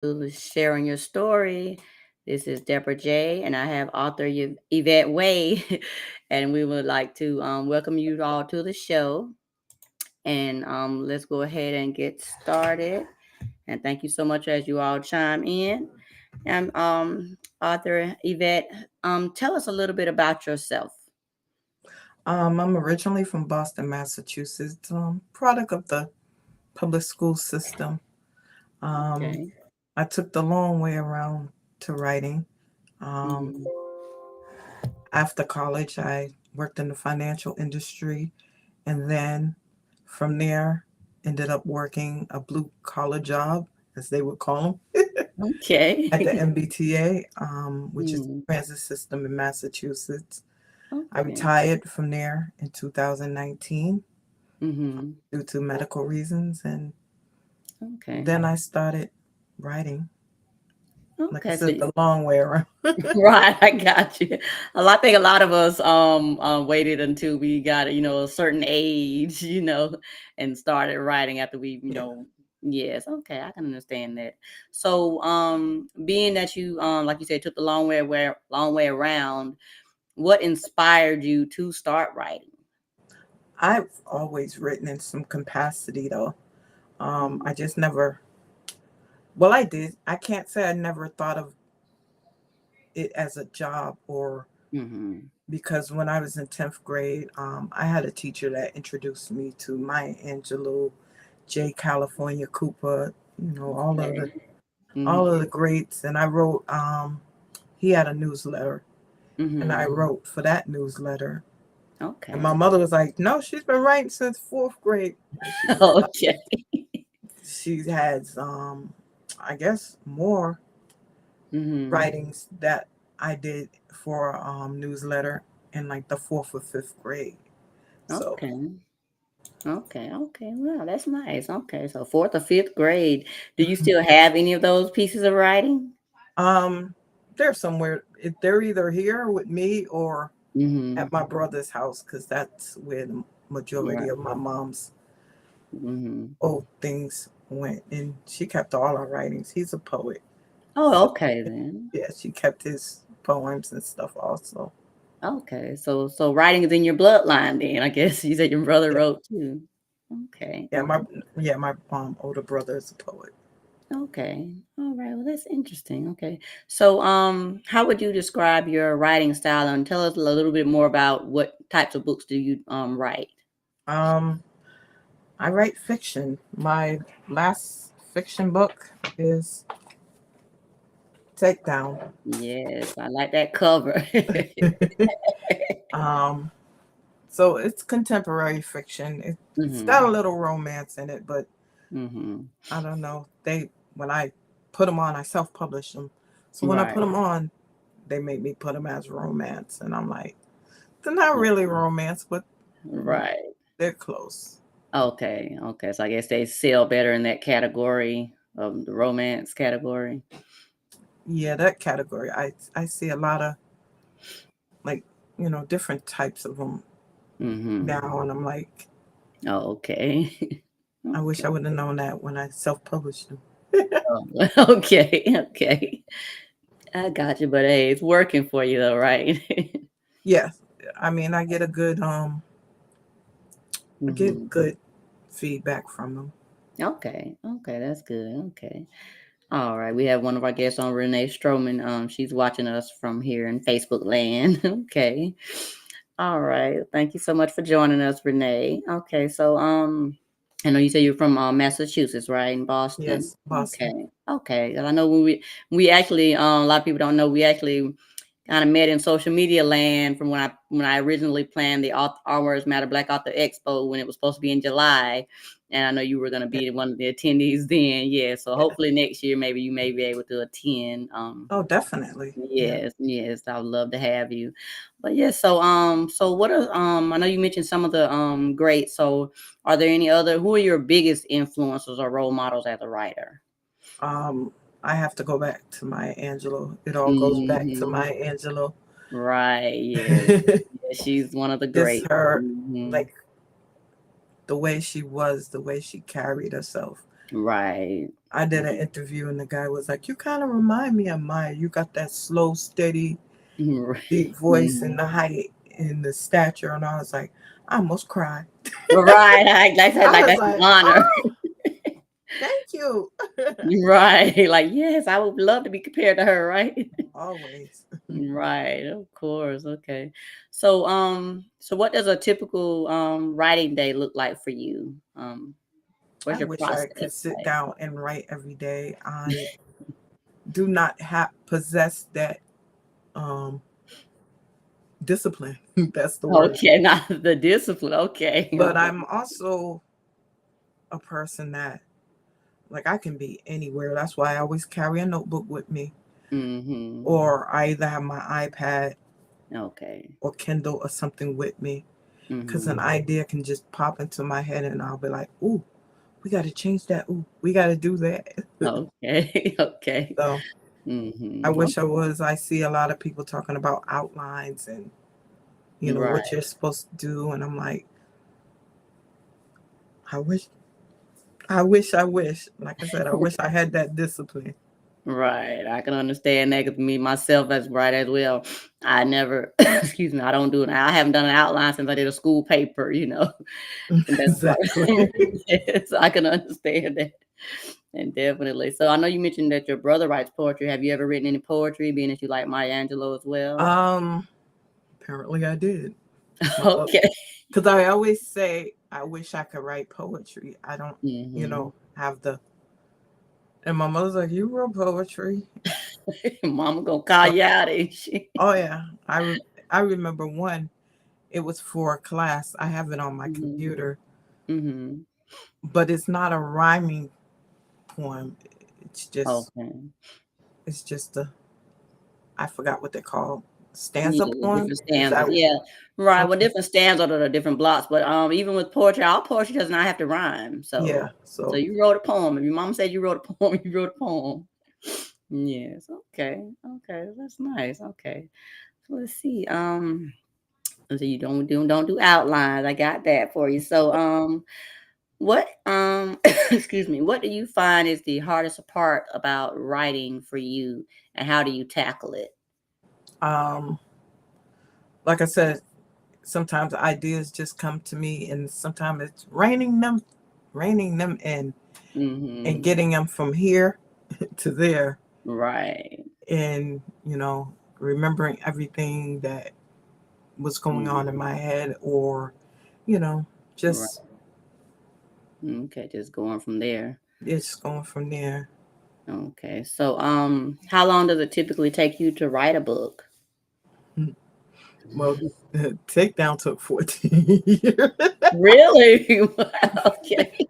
to Sharing Your Story. This is Deborah J, and I have author Yvette Way, and we would like to welcome you all to the show. And let's go ahead and get started. And thank you so much as you all chime in. And author Yvette, tell us a little bit about yourself. I'm originally from Boston, Massachusetts, product of the public school system. Um, Okay. I took the long way around to writing. Um, Mm-hmm. After college, I worked in the financial industry, and then from there, ended up working a blue collar job, as they would call them, at the Okay. MBTA, which is Mm, the transit system in Massachusetts. I okay. retired from there in 2019 Mm-hmm. due to medical reasons, and Okay. then I started writing. Like I Okay. So said, the long way around. right, I got you. I think a lot of us waited until we got a certain age, and started writing after Yeah. yes, okay, I can understand that. So being that you like you said took the long way around, what inspired you to start writing? I've always written in some capacity though. I Mhm. just never, well, I did. I can't say I never thought of it as a job or Mhm. because when I was in 10th grade, I had a teacher that introduced me to Maya Angelou, J. California Cooper, Okay. all of the Mhm. greats. And I wrote, he had a newsletter and I Mhm. wrote for that newsletter. And my Okay. mother was like, "No, she's been writing since fourth grade." Okay. She has, I guess, more Mhm. writings that I did for newsletter in like the fourth or fifth grade. So, Okay. Okay, okay. Well, that's nice. Okay, so fourth or fifth grade. Do you mhm. still have any of those pieces of writing? um, they're somewhere. They're either here with me or Mm-hmm. at my brother's house because that's where the majority Right. of my mom's Mm-hmm. old things went, and she kept all our writings. He's a poet, Oh, so okay then. yeah, she kept his poems and stuff also. Okay, so writing is in your bloodline then. I guess you said your brother Yeah, wrote too. Okay, yeah, okay, my older brother is a poet. okay. All right. Well, that's interesting. Okay. So, how would you describe your writing style and tell us a little bit more about what types of books do you write? Um, I write fiction. My last fiction book is Takedown. Yes, I like that cover. um, so it's contemporary fiction. It's got a Mm-hmm. little romance in it, but Mm-hmm. I don't know. When I put them on, I self-published them. So when I put Right. them on, they made me put them as romance, and I'm like, they're not Mm, really romance, but mm, right. they're close. Okay. Okay. So I guess they sell better in that category of the romance category. Yeah, that category. I see a lot of like different types of them Mm-hmm. now, and I'm like, Oh, okay. I wish Okay. I would have known that when I self-published them. Oh, okay. Okay. I got you, but hey, it's working for you though, right? Yes, I mean, I Mm-hmm. get good feedback from them. Okay. Okay. That's good. Okay. All right. We have one of our guests on, Renee Stroman. She's watching us from here in Facebook land. Okay. All right. Thank you so much for joining us, Renee. Okay. So, I know you said you're from Massachusetts, right? In Boston. Yes, Boston. Okay. Okay. 'Cause I know when we actually, a lot of people don't know, we actually kind of met in social media land from when I originally planned the Our Words Matter Black Author Expo when it was supposed to be in July, and I know you were going to Yeah, be one of the attendees then. Yeah, so yeah. hopefully next year maybe you may be able to attend. Oh, definitely. Yeah. Yes, yes, I would love to have you. But yes, so what are I know you mentioned some of the greats. So are there any other who are your biggest influencers or role models as a writer? Um, I have to go back to Maya Angelou. It all goes back to Hmm. Maya Angelou. Right, yes. Yeah, she's one of the Just greats. her, Hmm. like the way she was, the way she carried herself. Right. I did an interview and the guy was like, "You kind of remind me of Maya. You got that slow, steady, deep voice and Mhm. the height and the stature." And I was like, I almost cried. Right. Like that, I like was that's an like, honor. "Oh, thank you." Right. Like, yes, I would love to be compared to her, right? Always. Right, of course. Okay. So what does a typical writing day look like for you? What's I your wish I process could sit like? down and write every day. I do not have possess that um discipline. That's the word. Okay, not the discipline. Okay. But Okay. I'm also a person that, like, I can be anywhere. That's why I always carry a notebook with me, Mm-hmm. or I either have my iPad Okay. or Kindle or something with me, because an Mm-hmm. idea can just pop into my head and I'll be like, "Ooh, we got to change that. Ooh, we got to do that." Okay. Okay. So I Mm-hmm. wish I was. I see a lot of people talking about outlines and Right. what you're supposed to do, and I'm like, I wish, I wish. Like I said, I wish I had that discipline. Right. I can understand that 'cause me myself as right as well. I never excuse me, I don't do it. I haven't done an outline since I did a school paper, And that's why Exactly. yes, I can understand that. And definitely. So I know you mentioned that your brother writes poetry. Have you ever written any poetry, being that you like Maya Angelou as well? um, Apparently I did. My mother, Okay. because I always say I wish I could write poetry. I don't, Hmm. have the. And my mother's like, "You wrote poetry." Mama gonna call So, you out, ain't she? oh yeah, I remember one. It was for a class. I have it on my Hmm. computer, Hmm. but it's not a rhyming poem. It's just Okay. it's just a, I forgot what they're called. Stanza Yeah, the poem. different Is stanzas. that Yeah. Right. Well, okay? different stanzas are the different blocks, but even with poetry, all poetry does not have to rhyme. So Yeah. so So you wrote a poem. If your mom said you wrote a poem, you wrote a poem. Yes. Okay. Okay. That's nice. Okay. So let's see. So you don't do outlines. I got that for you. So what excuse me, what do you find is the hardest part about writing for you, and how do you tackle it? um like I said, sometimes ideas just come to me and sometimes it's reining them in and Mhm. getting them from here to there, Right. and remembering everything that was going on in Mhm. my head, or you know Right. just Okay, just going from there. it's going from there. Okay. So how long does it typically take you to write a book? Well, takedown took 14 years. Really? Wow, okay.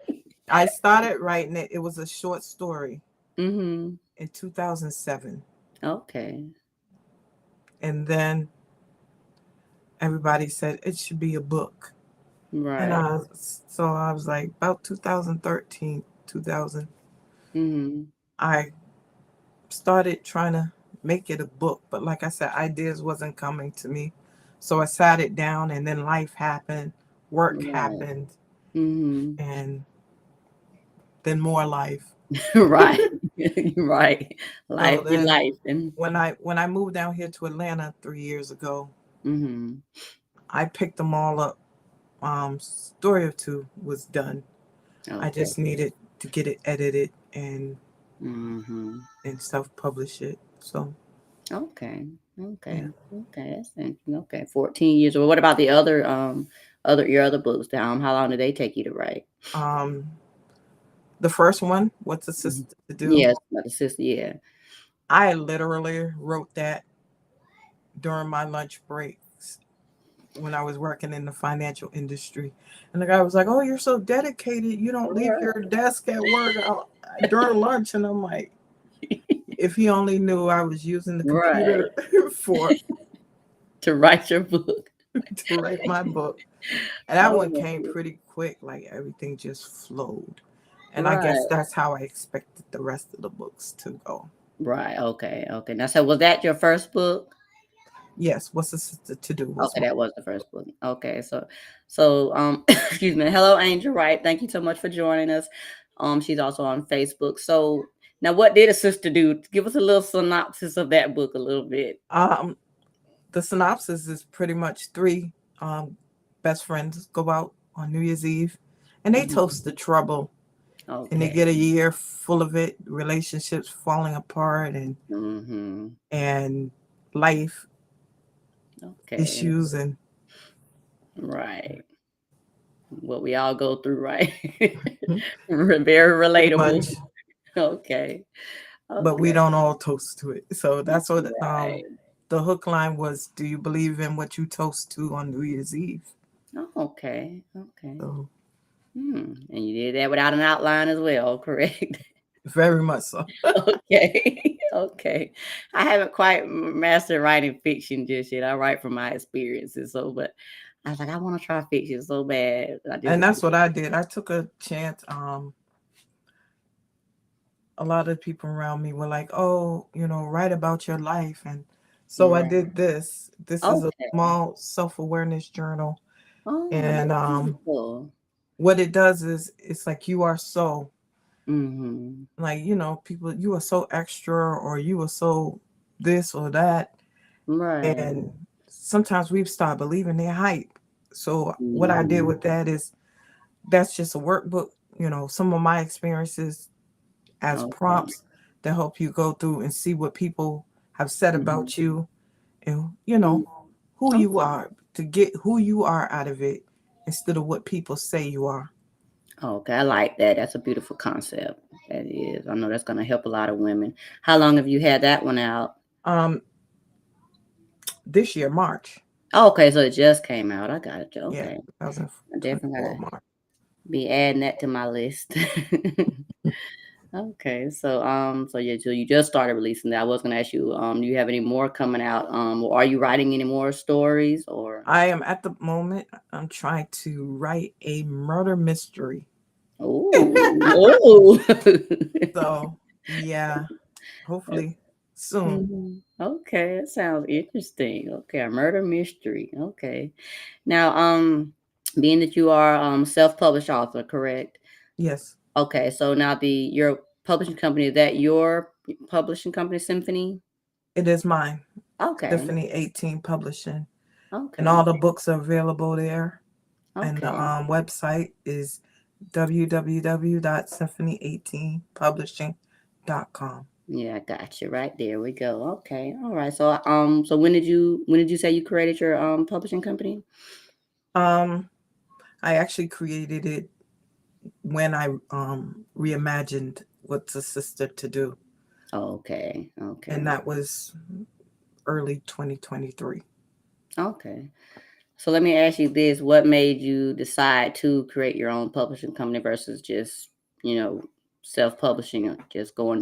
I started writing it. It was a short story Mhm. in 2007, Okay. and then everybody said it should be a book. And Right. I was like, about 2013, 2000, Mhm. I started trying to make it a book. But like I said, ideas wasn't coming to me. So I sat it down, and then life happened, work Right. happened, Mhm. and then more life. Right. Right. So Life be then life and when I moved down here to Atlanta 3 years ago, mhm. I picked them all up. Story or two was done. I Okay. just needed to get it edited Mhm. and self publish it. So Okay. yeah. Okay. Okay. That's interesting. Okay. 14 years. Well, what about the other books? How long did they take you to write? Um, the first one, What's a Mhm. Sister to Do? Yes, my sister, yeah. I literally wrote that during my lunch breaks when I was working in the financial industry. And the guy was like, "Oh, you're so dedicated. You don't leave your desk at work during lunch." And I'm like, if he only knew I was using the Right. computer for To write your book. to write my book. And that Oh one my came goodness. pretty quick. Like everything just flowed. And I guess Right. that's how I expected the rest of the books to go. Right. Okay. Okay. Now, so was that your first book? Yes, What's a Sister to Do was Okay, my. that was the first book. Okay, so excuse me. Hello, Angel Wright. Thank you so much for joining us. She's also on Facebook. So now, what did a sister do? Give us a little synopsis of that book, a little bit. The synopsis is pretty much three um, best friends go out on New Year's Eve and they Mhm. toast the trouble and they Okay. get a year full of it, relationships falling apart Hmm. and life Okay. issues and Right. What we all go through, right? Very pretty relatable. much, Okay. but we Okay. don't all toast to it. So that's what Right. the hook line was. Do you believe in what you toast to on New Year's Eve? Oh, okay. Okay. So And you did that without an outline as well, correct? very much so. Okay. Okay. I haven't quite mastered writing fiction just yet. I write from my experiences. So, but I was like, I want to try fiction so bad. I just, And that's what I did. I took a chance. A lot of people around me were like, "Oh, write about your life," and so I right. did this. This is a Okay. small self-awareness journal, Oh, and that's beautiful. what it does is it's like you are so Mm-hmm. like people you are so extra or you are so this or that, Right. and sometimes we start believing their hype. So what I did Mhm. with that is that's just a workbook. Some of my experiences as Okay. prompts to help you go through and see what people have said Mhm. about you and Mm. who Oh, you are to get who you are out of it instead of what people say you are. okay, I like that. That's a beautiful concept. That is. I know that's going to help a lot of women. How long have you had that one out? Um, this year, March, Oh, okay, so it just came out. I got you. yeah, Okay, I definitely 2024 gotta March. be adding that to my list. Okay, so yeah, so you just started releasing that. I was gonna ask you, do you have any more coming out? Or are you writing any more stories or? I am at the moment. I'm trying to write a murder mystery. Oh, So yeah, oh. hopefully soon. Mhm. Okay, that sounds interesting. Okay, a murder mystery. Okay. Now, being that you are self-published author, correct? Yes, Okay, so now your publishing company, is that your publishing company, Symphony? it is mine. Okay. Tiffany 18 Publishing, and Okay. all the books are available there. And the Okay. website is www.symphony18publishing.com. Yeah, I got you right there. We go. Okay. All right. So so when did you say you created your publishing company? Um, I actually created it when I reimagined What's a Sister to Do, Okay. and Okay. that was early 2023. Okay. So let me ask you this: what made you decide to create your own publishing company versus just, you know, self-publishing, or just going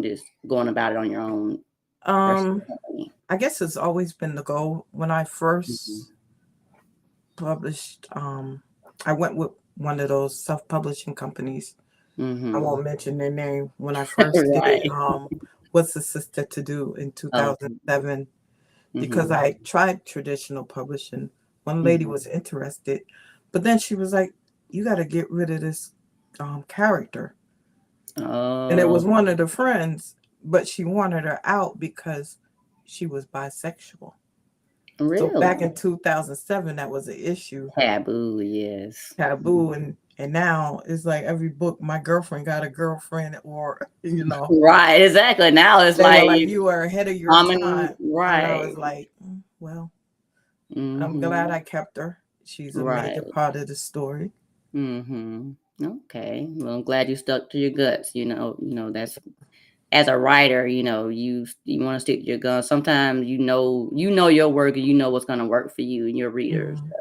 about it on your own versus Um, a company? I guess it's always been the goal. When I Mhm. first published, I went with one of those self-publishing companies. I Mhm. won't mention their name. When I first did Right. What's a Sister to Do in Okay. 2007, because Mhm. I tried traditional publishing. One lady Mhm. was interested, but then she was like, "You got to get rid of this character." And it Oh, was one of the friends, but she wanted her out because she was bisexual. So back really? in 2007, that was an issue, Taboo, yes. taboo, and now it's like every book, my girlfriend got a girlfriend, or Right, exactly. Now it's they were like like, you are ahead of your common, time, and I right. was like, well, I'm glad Mhm. I kept her. She's a major Right. part of the story. Mhm. Okay. Well, I'm glad you stuck to your guts. That's as a writer, you want to stick to your guns. Sometimes you know your work and you know what's going to work for you and your readers. Mhm.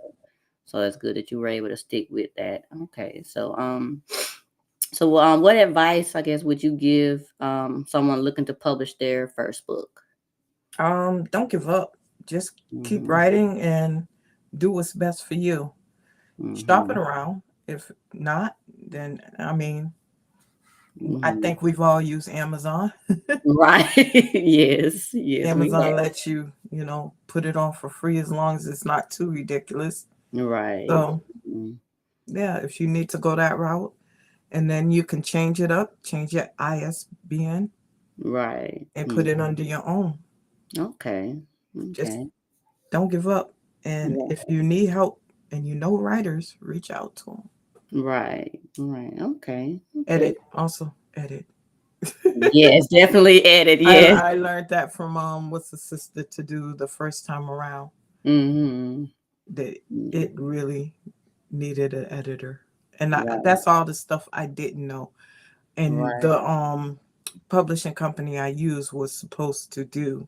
So it's good that you were able to stick with that. Okay. So what advice, I guess, would you give someone looking to publish their first book? Don't give up. Just keep Mhm. writing and do what's best for you. Shop it Mhm. around. If not, then I mean, I Mhm. think we've all used Amazon. Right. Yes. Yes, we Amazon have. lets you, put it on for free as long as it's not too ridiculous. Right. So Mm. yeah, if you need to go that route, and then you can change it up, change your ISBN, Right. and put it under your own. Okay. Just Okay. don't give up. And Yeah. if you need help and you know writers, reach out to them. Right. Right. Okay. Okay. Edit, also edit. Yes, definitely edit. I Yes. I learned that from what's the sister to do the first time around. Mm-hmm. That Yeah. it really needed an editor, and Right. that's all the stuff I didn't know. And Right. the publishing company I used was supposed to do.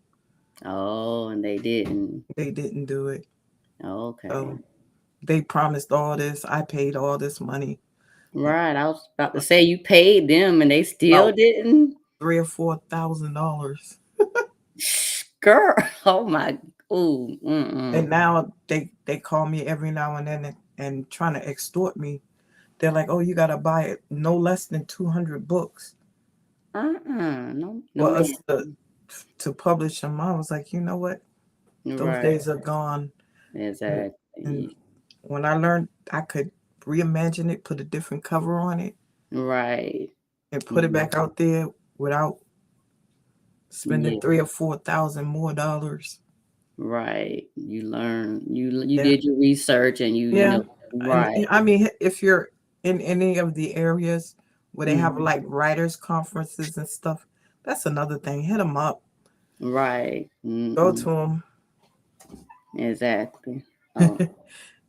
Oh, and they didn't. They didn't do it. Okay. So they promised all this. I paid all this money, and Right. I was about to say you paid them and they still about didn't. $3,000 or $4,000. Girl. Oh my. Ooh. And Mm-mm. now they call me every now and then and trying to extort me. They're like, "Oh, you gotta buy it no less than 200 books No. No, for man. us to publish them." I was like, you know what? Those Right. days are gone. And, and Exactly. when I learned I could reimagine it, put a different cover on it, Right. and put it Yeah. back out there without spending Yeah. 3 or 4 thousand more dollars. Right. You learn. You Yeah, did your research and you yeah. know. And Right. I mean, if you're in any of the areas where they have Mhm. like writers conferences and stuff, that's another thing. Hit them up. Right. Go to Mm-mm. them. Exactly. Oh.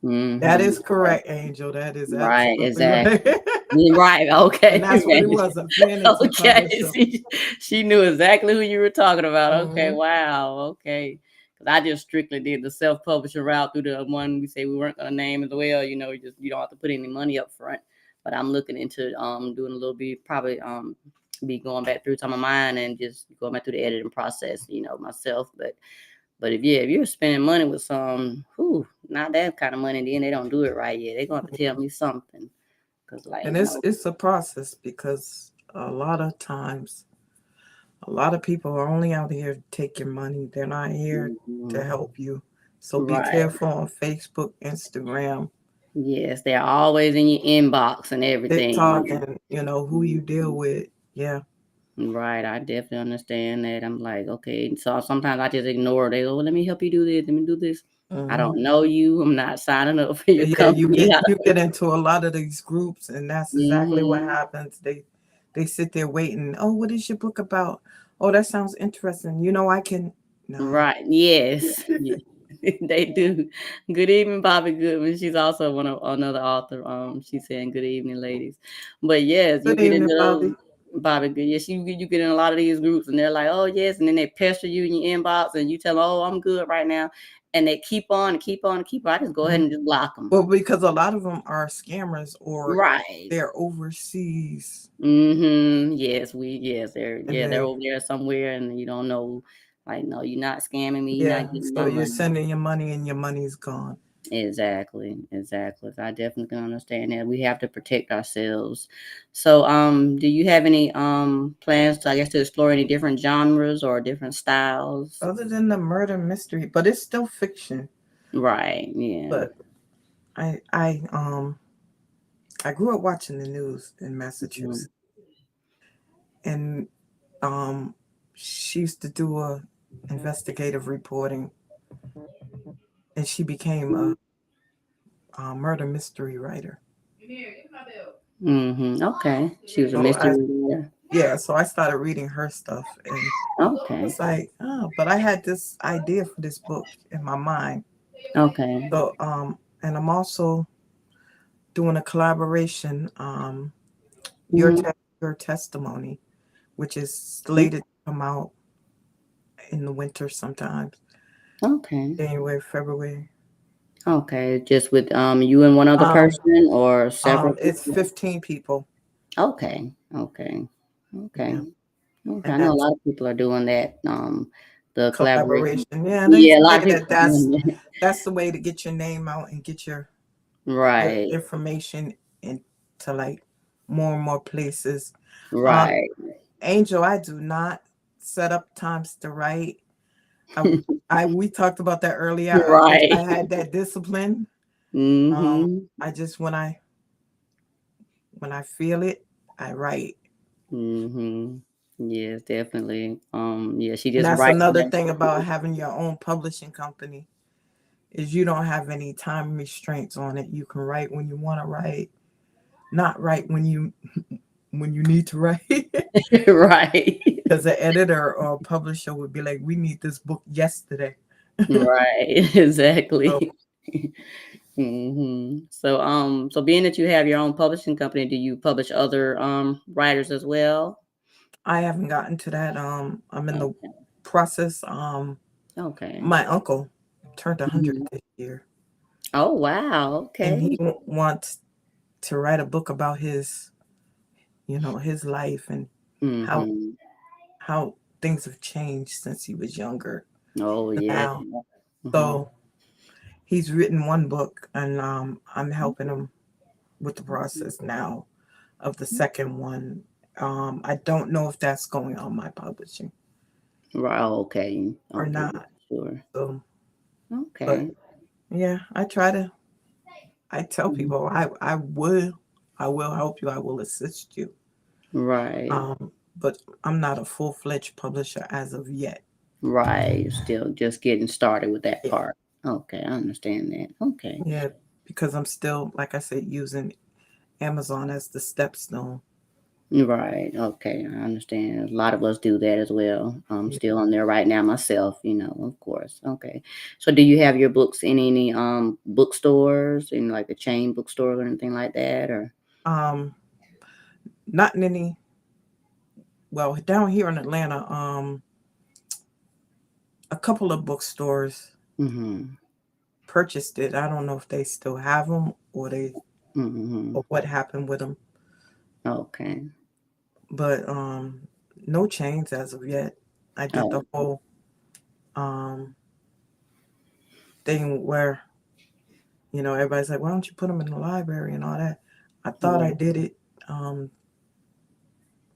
That Mhm. is correct, Angel. That is Right. absolutely Exactly. right. Yeah, right. And Okay. that's what it Man. was, a vanity Okay. publisher. She knew exactly who you were talking about. Okay. Hmm. Wow. Okay. Because I just strictly did the self-publishing route through the one we say we weren't gonna name as well. You don't have to put any money up front. But I'm looking into doing a little bit, probably be going back through some of mine and just going back through the editing process, myself. But if you're spending money with some, who not that kind of money, then they don't do it right yet. They're gonna have to tell me something. Cause like And it's no. it's a process because a lot of times, a lot of people are only out here to take your money. They're not here to Mhm. help you. So be Right. careful on Facebook, Instagram, Yes, they're always in your inbox and TikTok, everything. and who you deal with. Yeah. Right. I definitely understand that. I'm like, okay. So sometimes I just ignore. They go, well, let me help you do this. Let me do this. I Hmm. don't know you. I'm not signing up for your Yeah, you company. get you get into a lot of these groups, and that's exactly what Mm-hmm. happens. They sit there waiting. Oh, what is your book about? Oh, that sounds interesting. I can. No. Right. Yes. Yeah. They do. Good evening, Bobby Goodman. She's also another author. She's saying good evening, ladies. But yes, you Good get evening, into Bobby. those Bobby Good. Yes, you get in a lot of these groups and they're like, oh yes, and then they pester you in your inbox and you tell them, oh, I'm good right now. And they keep on and keep on and keep on. I just go ahead Mhm. and just block them. Well, because a lot of them are scammers or Right. they're overseas, Mm-hmm. Yes, and they're they over there somewhere and you don't know. Like, no, you're not scamming me, you're yeah. not getting So my you're money. sending your money, and your money's gone. Exactly, exactly. I definitely can understand that. We have to protect ourselves. So, do you have any plans to, I guess, to explore any different genres or different styles? Other than the murder mystery, but it's still fiction. Right. Yeah. But I grew up watching the news in Mhm. Massachusetts, and um, she used to do a investigative reporting, and she became a murder mystery writer. Okay. She was a So mystery reader. so I started reading her stuff, and Okay. it's like, oh, but I had this idea for this book in my mind. Okay. So and I'm also doing a collaboration, your Hmm. your testimony, which is slated to come out in the winter sometimes, Okay. January, February. Okay. Just with you and one other Um, person or several it's people? 15 people. Okay. Okay. Okay. Yeah, Okay. and I know a that's lot of people are doing that. The collaboration. collaboration. Yeah, they Yeah, a say lot of that people are doing that. that's the way to get your name out and get your Right. information into like more and more places. Um, Right. Angel, I do not set up times to write. I, we talked about that earlier. I wish I Right. had that discipline. Mhm. I just When I feel it, I write. Mm-hmm. Yes, definitely. Yeah, she And just that's writes. another thing about having your own publishing company is you don't have any time restraints on it. You can write when you want to write, not write when you need to write. Right. Because the editor or publisher would be like, "We need this book yesterday." Right. So Exactly. So, so being that you have your own publishing company, do you publish other writers as well? I haven't gotten to that. I'm in the Okay. process. Okay. My uncle turned 100 Mhm. this year, Oh, wow. and he Okay. wants to write a book about his life and how Mm-hmm. how things have changed since he was younger Oh, to yeah. now. Mm-hmm. So he's written one book, and I'm helping him with the process now of the second one. I don't know if that's going on my publishing Right. Okay. or Okay. not. Sure. So, but Okay. yeah, I tell Mhm. people I will help you. I will assist you. Right. But I'm not a full-fledged publisher as of yet. Right. You're still just getting started with that Yeah. part. Okay. I understand that. Okay. Yeah, because I'm still, like I said, using Amazon as the stepstone. Right. Okay. I understand. A lot of us do that as well. I'm Yeah. still on there right now myself, of course. Okay. So do you have your books in any bookstores, in like a chain bookstore or anything like that, or Um, Not in any. Well, down here in Atlanta, a couple of bookstores mhm. purchased it. I don't know if they still have them Mhm. or what happened with them, Okay. but no chains as of yet. I did the Oh, whole um thing where everybody's like, "Why don't you put them in the library and all that?" I thought I right. did it, um,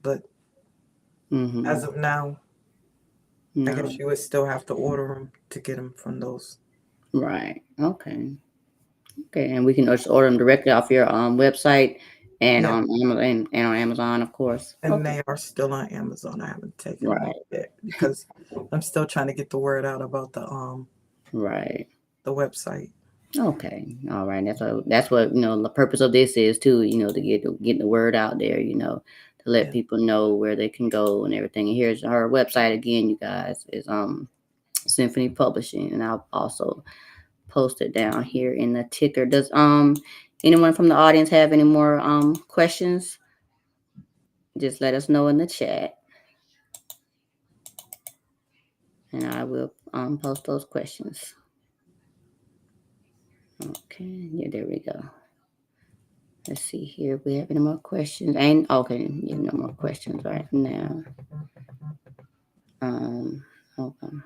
but as Mhm. of now, I No. guess you would still have to order them to get them from those. Right. Okay. Okay. And we can just order them directly off your website and Yeah, on Amazon and on Amazon, of course. and Okay. they are still on Amazon. I haven't taken them off Right. yet because I'm still trying to get the word out about Right. the website. Okay. All right. That's what the purpose of this is too, to get the word out there, to let Yeah. people know where they can go and everything. And here's her website again, you guys, is Symphony Publishing, and I'll also post it down here in the ticker. Does anyone from the audience have any more questions? Just let us know in the chat, and I will post those questions. Okay, yeah, there we go. Let's see here if we have any more questions. And okay, yeah, no more questions right now. Um, okay,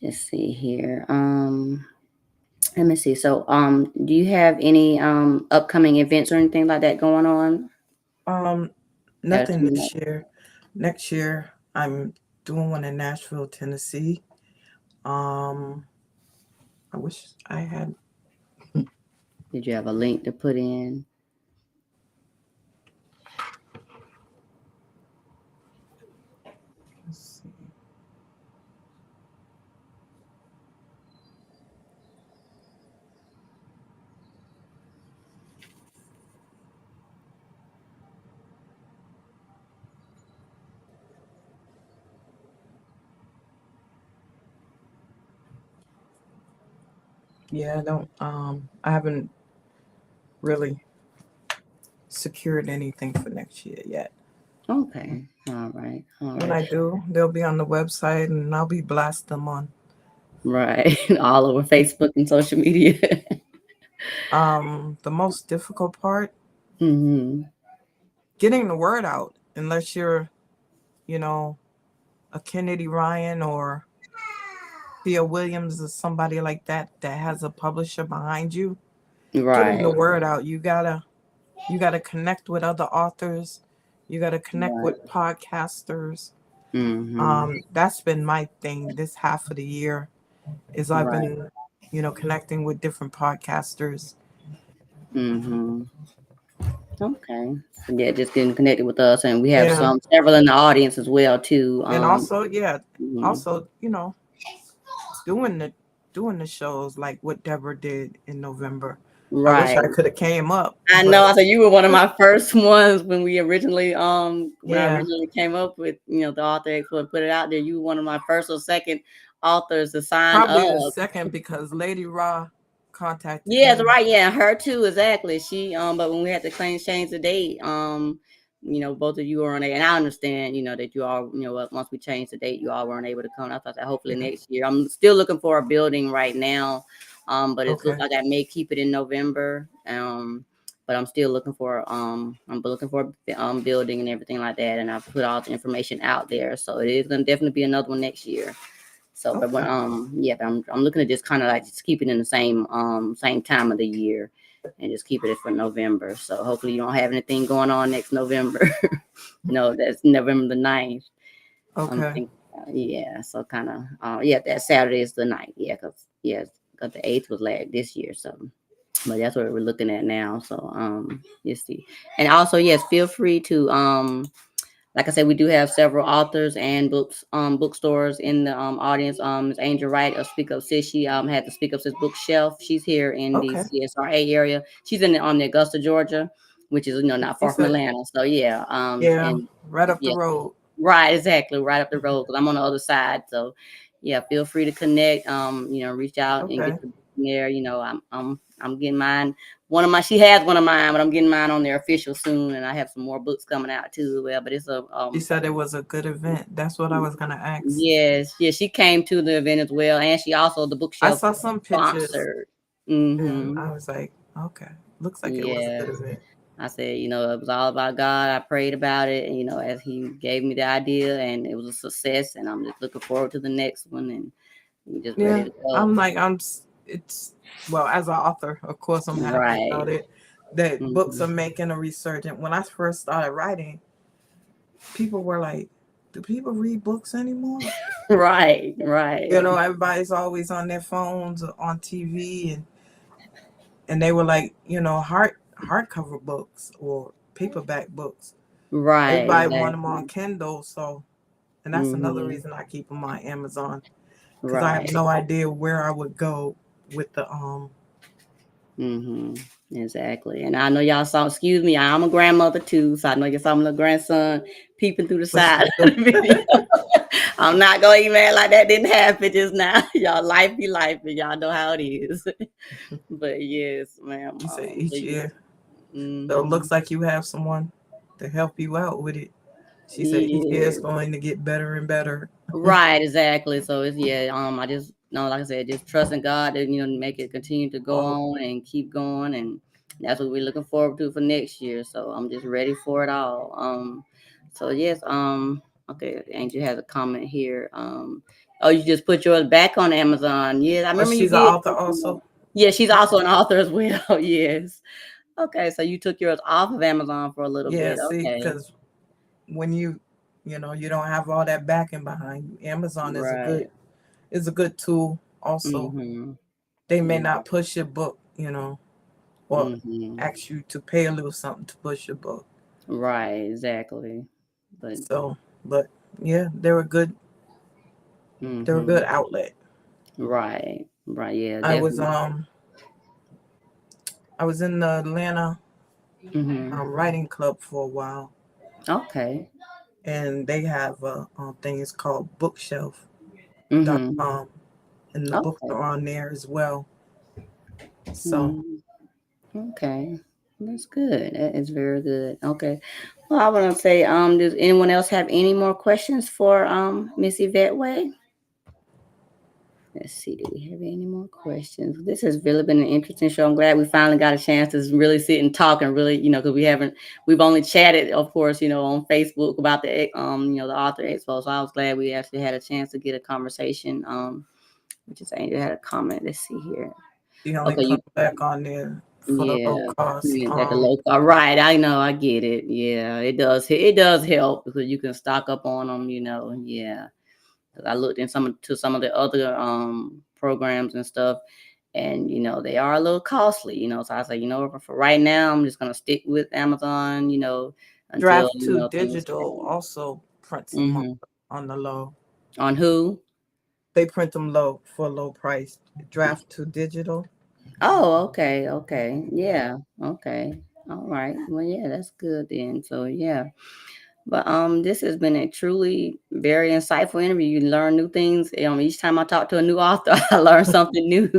just see here. Let me see. So, do you have any upcoming events or anything like that going on? Um, That Nothing you know. this year. Next year, I'm doing one in Nashville, Tennessee. Um, I wish I had. Did you have a link to put in? Let's see. Yeah, I don't. I haven't really secured anything for next year yet. Okay. All right. All When right. I do, they'll be on the website, and I'll be blast them on. Right. All over Facebook and social media. The most difficult part, hmm getting the word out. Unless you're, you know, a Kennedy Ryan or Thea Williams or somebody like that has a publisher behind you. Getting Right. the word out, you gotta connect with other authors. You gotta connect Right. with podcasters. hmm That's been my thing this half of the year is I've Right. been, connecting with different podcasters. hmm Okay. So yeah, just getting connected with us, and we have Yeah. some several in the audience as well too. And also, yeah, Mhm. also, doing the doing the shows like what Deborah did in November. I wish Right. I could have came up, I know. but I said you were one of my first ones when we originally when I yeah, originally came up with the author expo and put it out there. You were one of my first or second authors to sign probably the up. second because Lady Ra contacted Yeah, that's me. right. Yeah, her too. Exactly. She but when we had to change the date, both of you were on it, and I understand, that you all, once we changed the date, you all weren't able to come. I thought that hopefully Yeah. next year. I'm still looking for a building right now, but it looks Okay. like I may keep it in November. But I'm still looking for building and everything like that, and I've put all the information out there, so it is gonna definitely be another one next year. So, but when Okay. yeah, but I'm looking to just kind of like just keep it in the same time of the year, and just keep it for November. So hopefully you don't have anything going on next November. No, that's November the 9th. I'm Okay. thinking, yeah. So kind of yeah, that Saturday is the 9th. Yeah, because the 8th was last this year. So, but that's what we're looking at now. So you see, and also yes, feel free to like I said, we do have several authors and bookstores in the audience. Ms. Angel Wright of Speak Up Sis, she had the Speak Up Sis bookshelf. She's here in the Okay. CSRA area. She's in the Augusta, Georgia, which is not You far from said, Atlanta. So yeah, yeah, and right up the yeah, road. right, exactly, right up the road because I'm on the other side. So yeah, feel free to connect. Reach out and get Okay. the there. I'm getting mine. She has one of mine, but I'm getting mine on there official soon, and I have some more books coming out too. Well, but it's a You said it was a good event. That's what I was gonna ask. yes, yes. She came to the event as well, and she also the I bookshelf saw some pictures sponsored. and Mm-hmm. I was like, okay, looks like it was a good Yes. event. I said, it was all about God. I prayed about it, and as He gave me the idea, and it was a success. And I'm just looking forward to the next one, and I'm just ready Yeah, to go. it's, well, as an author, of course, I'm happy Right. about it. That books Hmm. are making a resurgence. When I first started writing, people were like, do people read books anymore? Right. Right. Everybody's always on their phones or on TV, and they were like, hardcover books or paperback books. Right. Everybody want them on Exactly. Kindle, so, and that's another Hmm. reason I keep them on Amazon, because I have Right. no idea where I would go with the Hmm. Exactly. And I know y'all saw, excuse me, I'm a grandmother too. So I know you saw my little grandson peeping through the with side of the the video. I'm not going to email like that didn't happen just now. Y'all life be life, and y'all know how it is. But yes, ma'am. you say each year. So it Mm-hmm. looks like you have someone to help you out with it. She said each year Yeah. it's going to get better and better. Right, exactly. So it's yeah, I just like I said, just trusting God that make it continue to go Oh, on and keep going, and that's what we're looking forward to for next year. So I'm just ready for it all. So yes, okay, Angel has a comment here. Oh, you just put yours back on Amazon. Yes, I oh, remember you she's an did. author also. Yeah, she's Okay. also an author as well. Yes. Okay, so you took yours off of Amazon for a little Yeah, bit. see, Okay. because when you don't have all that backing behind you, Amazon Right. is a good tool. Also, Mm-hmm. they may Yeah. not push your book, or Mm-hmm. ask you to pay a little something to push your book. Right, exactly. But So, but yeah, they're a good mm-hmm. outlet. Right, right, yeah, I was definitely. I was in the Atlanta Mm-hmm. writing club for a while, Okay. and they have a thing it's called Mm-hmm. bookshelf.com, and the books Okay. are on there as well. So Mm, okay. That's good. That is very good. Okay. Well, I want to say, does anyone else have any more questions for Miss Yvette Way? Let's see, do we have any more questions? This has really been an interesting show. I'm glad we finally got a chance to really sit and talk and really, because we've only chatted, of course, on Facebook about the author expo. So I was glad we actually had a chance to get a conversation. Which is Angel had a comment. Let's see here. she only Okay, come back on there for the low yeah, cost. at the local. Right, I know, I get it. Yeah, it does. It does help because you can stock up on them. Yeah. 'Cause I looked in some of the other programs and stuff, and they are a little costly. So I say, for right now, I'm just gonna stick with Amazon. Until Draft 2 things Digital change. also prints them Hmm. on the low. On who? They print them low for a low price. Draft 2 Digital. Oh, okay, okay, yeah, okay, all right. Well, yeah, that's good then. So yeah, but this has been a truly very insightful interview. You learn new things. Each time I talk to a new author, I learn something new,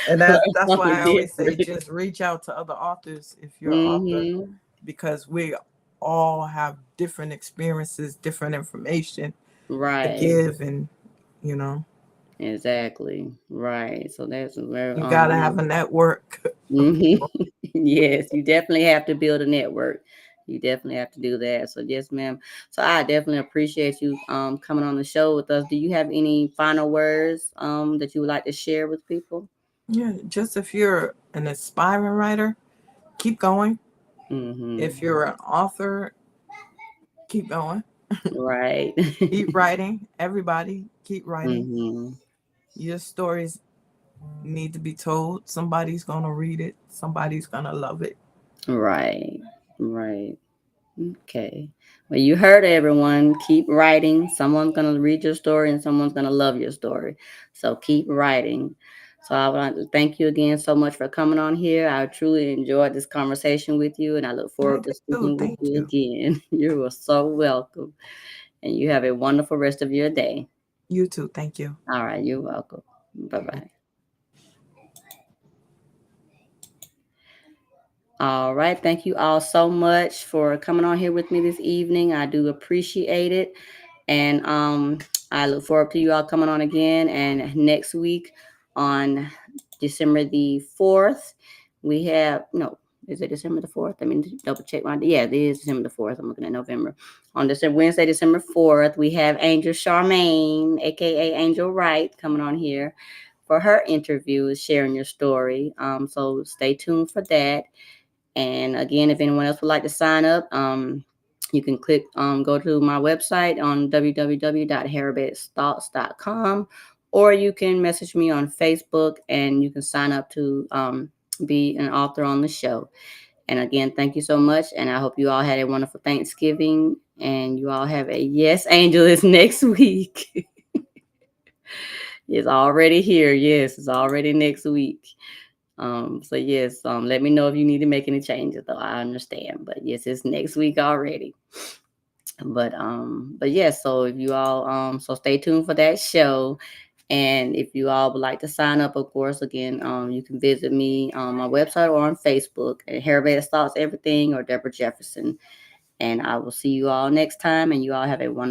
And learn that's why something I always say different. just reach out to other authors if you're an author, Mm-hmm. because we all have different experiences, different information to Right. give, and you know, Exactly. Right. So that's very you gotta yeah. have a network. Mhm. Yes, you definitely have to build a network. You definitely have to do that. So yes, ma'am. So I definitely appreciate you coming on the show with us. Do you have any final words that you would like to share with people? Yeah, just if you're an aspiring writer, keep going. If Mm-hmm. you're an author, keep going. Right. Keep writing. Everybody, keep writing. Mm-hmm. Your stories need to be told. Somebody's gonna read it. Somebody's gonna love it. Right. Right. Okay. Well, you heard it, everyone. Keep writing. Someone's going to read your story and someone's going to love your story. So keep writing. So I want to thank you again so much for coming on here. I truly enjoyed this conversation with you and I look I forward to did too. speaking with Thank you you. again. You are so welcome. And you have a wonderful rest of your day. You too. Thank you. All right. You're welcome. Bye bye. All right. Thank you all so much for coming on here with me this evening. I do appreciate it. And I look forward to you all coming on again. And next week on December the 4th, we have no, is it December the 4th? I mean, double check my, yeah, it is December the 4th. I'm looking at November. On December, Wednesday, December 4th, we have Angel Charmaine, aka Angel Wright, coming on here for her interview, sharing your story. So stay tuned for that. And again, if anyone else would like to sign up, you can go to my website on www.heribetsthoughts.com, or you can message me on Facebook and you can sign up to be an author on the show. And again, thank you so much. And I hope you all had a wonderful Thanksgiving and you all have a yes, Angel is next week. It's already here. Yes, it's already next week. So yes, let me know if you need to make any changes though. I understand. But yes, it's next week already. But yes, so if you all so stay tuned for that show. And if you all would like to sign up, of course, again, you can visit me on my website or on Facebook at Harriet Thoughts Everything or Deborah Jefferson. And I will see you all next time and you all have a wonderful